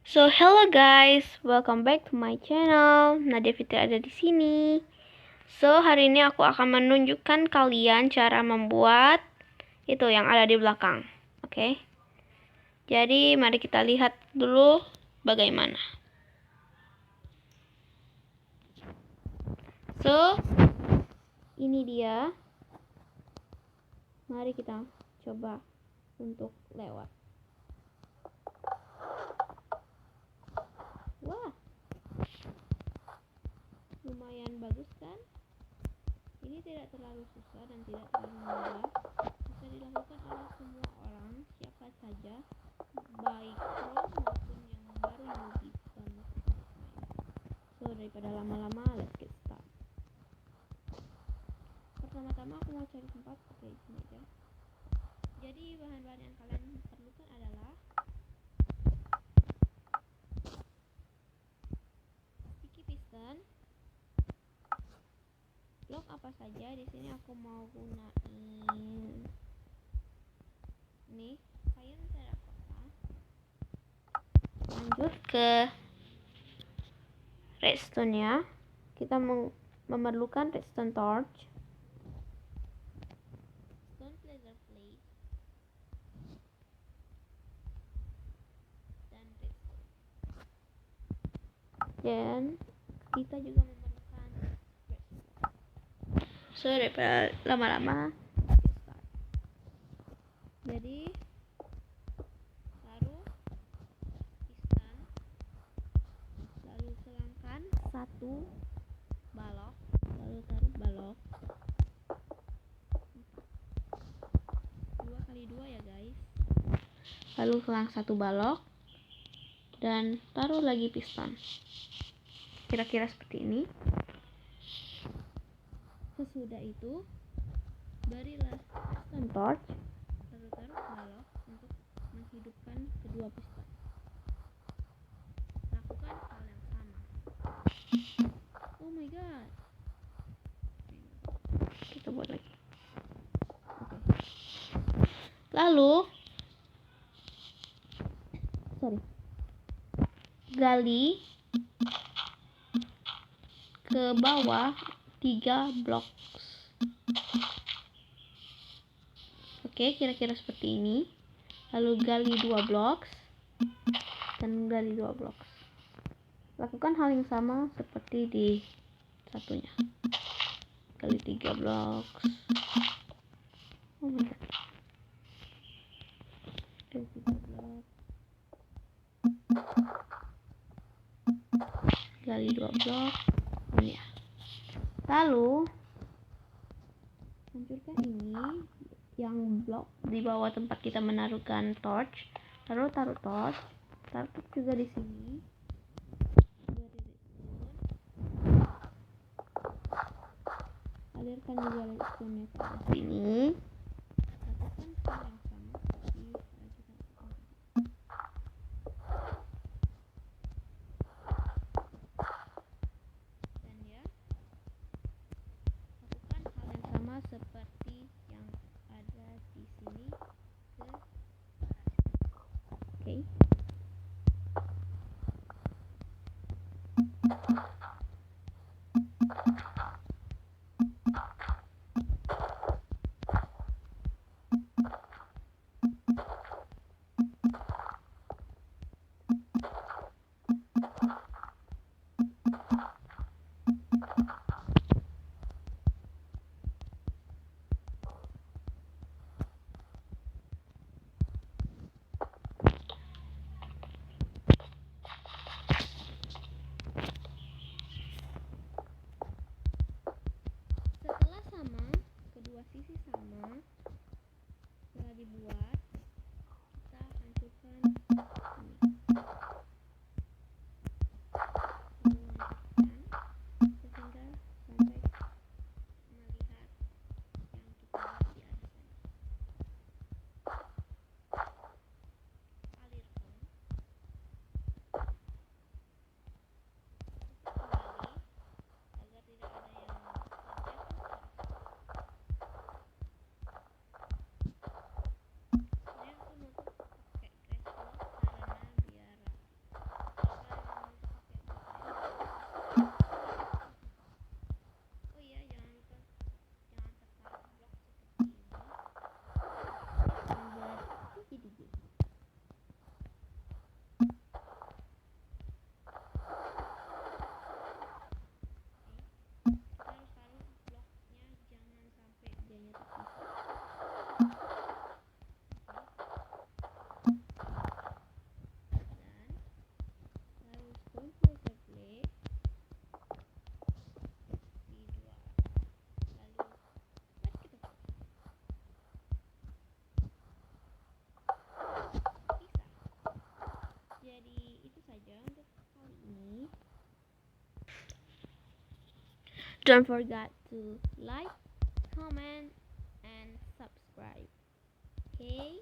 So hello guys, welcome back to my channel. Nadia Fitri ada di sini. So hari ini aku akan menunjukkan kalian cara membuat itu yang ada di belakang. Oke. Jadi mari kita lihat dulu bagaimana. So ini dia. Mari kita coba untuk lewat. Wah, lumayan bagus kan? Ini tidak terlalu susah dan tidak terlalu mudah. Bisa dilakukan oleh semua orang, siapa saja, baik pro maupun yang baru newbie bisa melakukan main. So daripada lama-lama, let's get start. Pertama-tama aku mau cari tempat. Oke, sini aja. Jadi bahan-bahan yang kalian perlukan adalah sticky piston, blok apa saja. Di sini aku mau gunain nih kain terakota. Lanjut ke redstone nya. Kita memerlukan redstone torch, stone laser plate, dan redstone. Dan kita juga memerlukan redstone. So daripada lama-lama, jadi taruh piston, lalu selangkan satu balok, lalu taruh balok 2x2 ya guys, lalu selang satu balok dan taruh lagi piston, kira-kira seperti ini. Sesudah itu berilah piston torch, lalu taruh balok untuk menghidupkan kedua piston. Lakukan hal yang sama. Oh my god, kita buat lagi. Lalu gali ke bawah 3 blok. Oke, kira-kira seperti ini. Lalu gali 2 blok dan gali 2 blok. Lakukan hal yang sama seperti di satunya. Gali 3 blok. Oh my god. Gali 3 blok. Gali 2 blok. Ini ya. Lalu hancurkan ini yang blok di bawah tempat kita menaruhkan torch. Lalu taruh torch juga di sini. Alirkan juga redstone ke arah sini. Lakukan hal yang sama seperti dan ya, lakukan hal yang sama seperti yang ada di sini ke arah sini. Oke. Don't forget to like, comment, and subscribe. Okay.